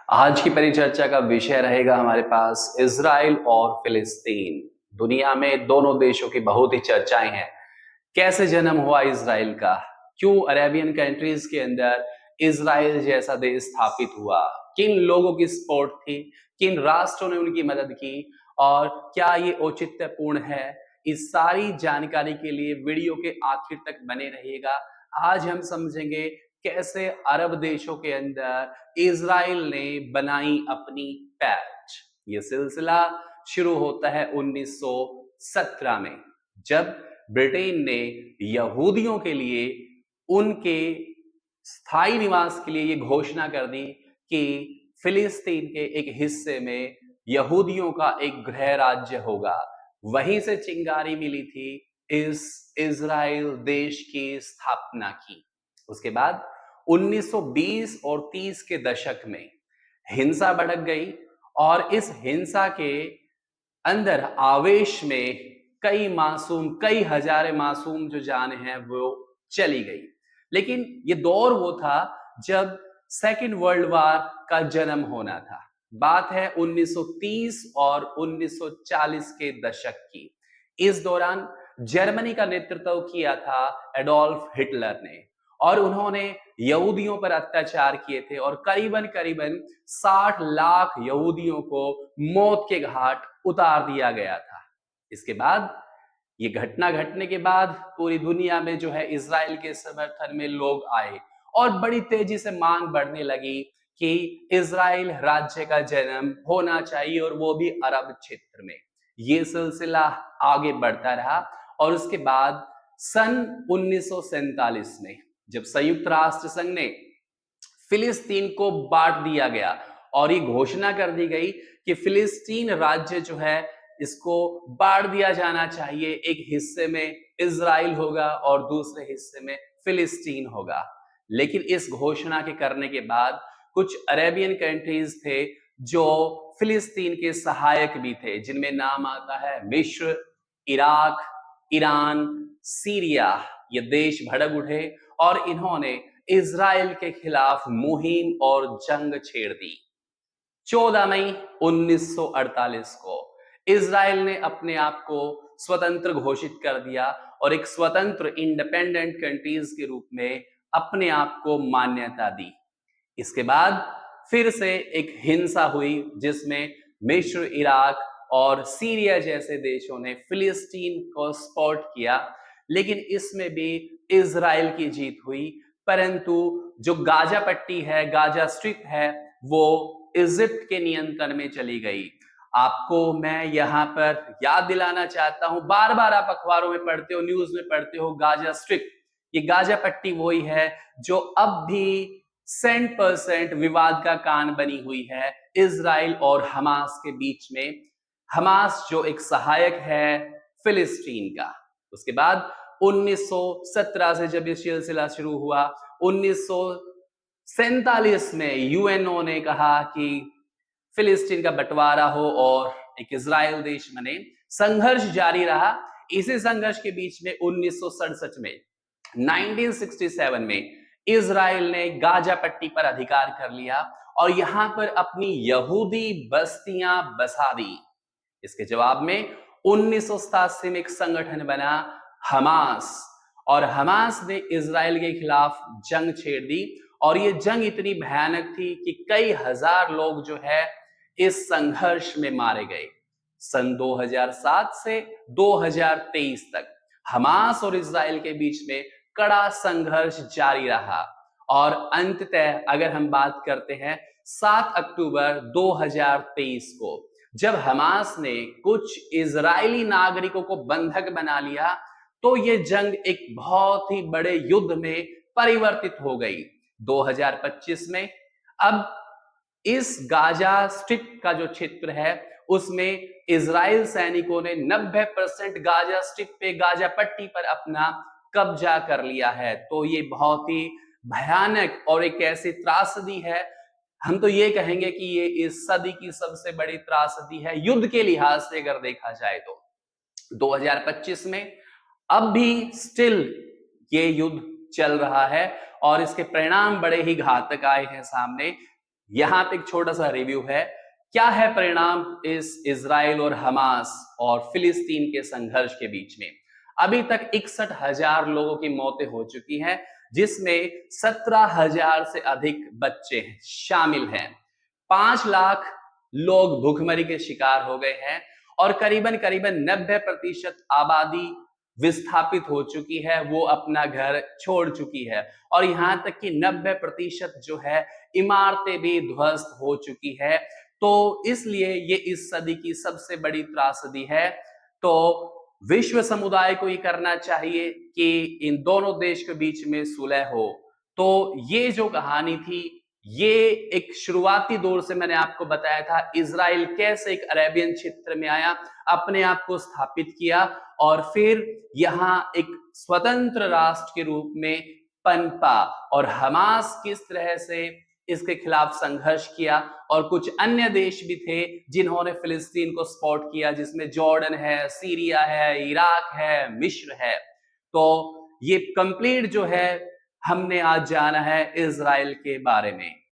आज की परिचर्चा का विषय रहेगा हमारे पास इजराइल और फिलिस्तीन। दुनिया में दोनों देशों की बहुत ही चर्चाएं हैं। कैसे जन्म हुआ इजराइल का? क्यों अरेबियन कंट्रीज के अंदर इजराइल जैसा देश स्थापित हुआ? किन लोगों की सपोर्ट थी? किन राष्ट्रों ने उनकी मदद की? और क्या ये औचित्यपूर्ण है? इस सारी जानकारी के लिए वीडियो के आखिर तक बने रहिएगा। आज हम समझेंगे कैसे अरब देशों के अंदर इजराइल ने बनाई अपनी पैच। ये सिलसिला शुरू होता है 1917 में, जब ब्रिटेन ने यहूदियों के लिए उनके स्थायी निवास के लिए ये घोषणा कर दी कि फिलिस्तीन के एक हिस्से में यहूदियों का एक गृह राज्य होगा। वहीं से चिंगारी मिली थी इस इजराइल देश की स्थापना की। उसके बाद 1920 और 30 के दशक में हिंसा भड़क गई और इस हिंसा के अंदर आवेश में कई हजारे मासूम जो जाने हैं वो चली गई। लेकिन ये दौर वो था जब सेकेंड वर्ल्ड वार का जन्म होना था। बात है 1930 और 1940 के दशक की। इस दौरान जर्मनी का नेतृत्व किया था एडोल्फ हिटलर ने और उन्होंने यहूदियों पर अत्याचार किए थे और करीबन करीबन 60 लाख यहूदियों को मौत के घाट उतार दिया गया था। इसके बाद ये घटना घटने के बाद पूरी दुनिया में जो है इजराइल के समर्थन में लोग आए और बड़ी तेजी से मांग बढ़ने लगी कि इजराइल राज्य का जन्म होना चाहिए और वो भी अरब क्षेत्र में। ये सिलसिला आगे बढ़ता रहा और उसके बाद सन 1947 में जब संयुक्त राष्ट्र संघ ने फिलिस्तीन को बांट दिया गया और ये घोषणा कर दी गई कि फिलिस्तीन राज्य जो है इसको बांट दिया जाना चाहिए। एक हिस्से में इजराइल होगा और दूसरे हिस्से में फिलिस्तीन होगा। लेकिन इस घोषणा के करने के बाद कुछ अरेबियन कंट्रीज थे जो फिलिस्तीन के सहायक भी थे, जिनमें नाम आता है मिस्र, इराक, ईरान, सीरिया। ये देश भड़क उठे और इन्होंने इजराइल के खिलाफ मुहिम और जंग छेड़ दी। 14 मई 1948 को इजराइल ने अपने आप को स्वतंत्र घोषित कर दिया और एक स्वतंत्र इंडिपेंडेंट कंट्रीज के रूप में अपने आप को मान्यता दी। इसके बाद फिर से एक हिंसा हुई जिसमें मिस्र, इराक और सीरिया जैसे देशों ने फिलिस्तीन को सपोर्ट किया, लेकिन इसमें भी इजराइल की जीत हुई। परंतु जो गाजा पट्टी है, गाजा स्ट्रिप है, वो इजिप्ट के नियंत्रण में चली गई। आपको मैं यहाँ पर याद दिलाना चाहता हूं, बार बार आप अखबारों में पढ़ते हो, न्यूज में पढ़ते हो गाजा स्ट्रिप। ये गाजा पट्टी वही है जो अब भी 100% विवाद का कान बनी हुई है इजराइल और हमास के बीच में। हमास जो एक सहायक है फिलिस्तीन का। उसके बाद 1917 से जब ये सिलसिला शुरू हुआ, 1947 में यूएनओ ने कहा कि फिलिस्तीन का बंटवारा हो और एक इजराइल देश बने। संघर्ष जारी रहा। इसी संघर्ष के बीच में 1967 में 1967 में इजराइल ने गाजा पट्टी पर अधिकार कर लिया और यहां पर अपनी यहूदी बस्तियां बसा दी। इसके जवाब में 1987 में एक संगठन बना हमास और हमास ने इजराइल के खिलाफ जंग छेड़ दी और ये जंग इतनी भयानक थी कि कई हजार लोग जो है इस संघर्ष में मारे गए। सन 2007 से 2023 तक हमास और इजराइल के बीच में कड़ा संघर्ष जारी रहा और अंततः अगर हम बात करते हैं 7 अक्टूबर 2023 को, जब हमास ने कुछ इजरायली नागरिकों को बंधक बना लिया, तो ये जंग एक बहुत ही बड़े युद्ध में परिवर्तित हो गई। 2025 में अब इस गाजा स्ट्रिप का जो क्षेत्र है उसमें इजराइल सैनिकों ने 90% गाजा स्ट्रिप पे, गाजा पट्टी पर अपना कब्जा कर लिया है। तो ये बहुत ही भयानक और एक ऐसी त्रासदी है, हम तो ये कहेंगे कि ये इस सदी की सबसे बड़ी त्रासदी है युद्ध के लिहाज से अगर देखा जाए तो। 2025 में अब भी स्टिल ये युद्ध चल रहा है और इसके परिणाम बड़े ही घातक आए हैं सामने। यहां पे एक छोटा सा रिव्यू है। क्या है परिणाम इस इजराइल और हमास और फिलिस्तीन के संघर्ष के बीच में? अभी तक 61,000 लोगों की मौतें हो चुकी हैं, जिसमें 17,000 से अधिक बच्चे शामिल हैं। 5 लाख लोग भूखमरी के शिकार हो गए हैं और करीबन करीबन 90% आबादी विस्थापित हो चुकी है, वो अपना घर छोड़ चुकी है और यहां तक कि 90% जो है इमारतें भी ध्वस्त हो चुकी है। तो इसलिए ये इस सदी की सबसे बड़ी त्रासदी है। तो विश्व समुदाय को ये करना चाहिए कि इन दोनों देश के बीच में सुलह हो। तो ये जो कहानी थी, ये एक शुरुआती दौर से मैंने आपको बताया था इजराइल कैसे एक अरेबियन क्षेत्र में आया, अपने आप को स्थापित किया और फिर यहां एक स्वतंत्र राष्ट्र के रूप में पनपा और हमास किस तरह से इसके खिलाफ संघर्ष किया और कुछ अन्य देश भी थे जिन्होंने फिलिस्तीन को सपोर्ट किया, जिसमें जॉर्डन है, सीरिया है, इराक है, मिस्र है। तो ये कंप्लीट जो है हमने आज जाना है इजराइल के बारे में।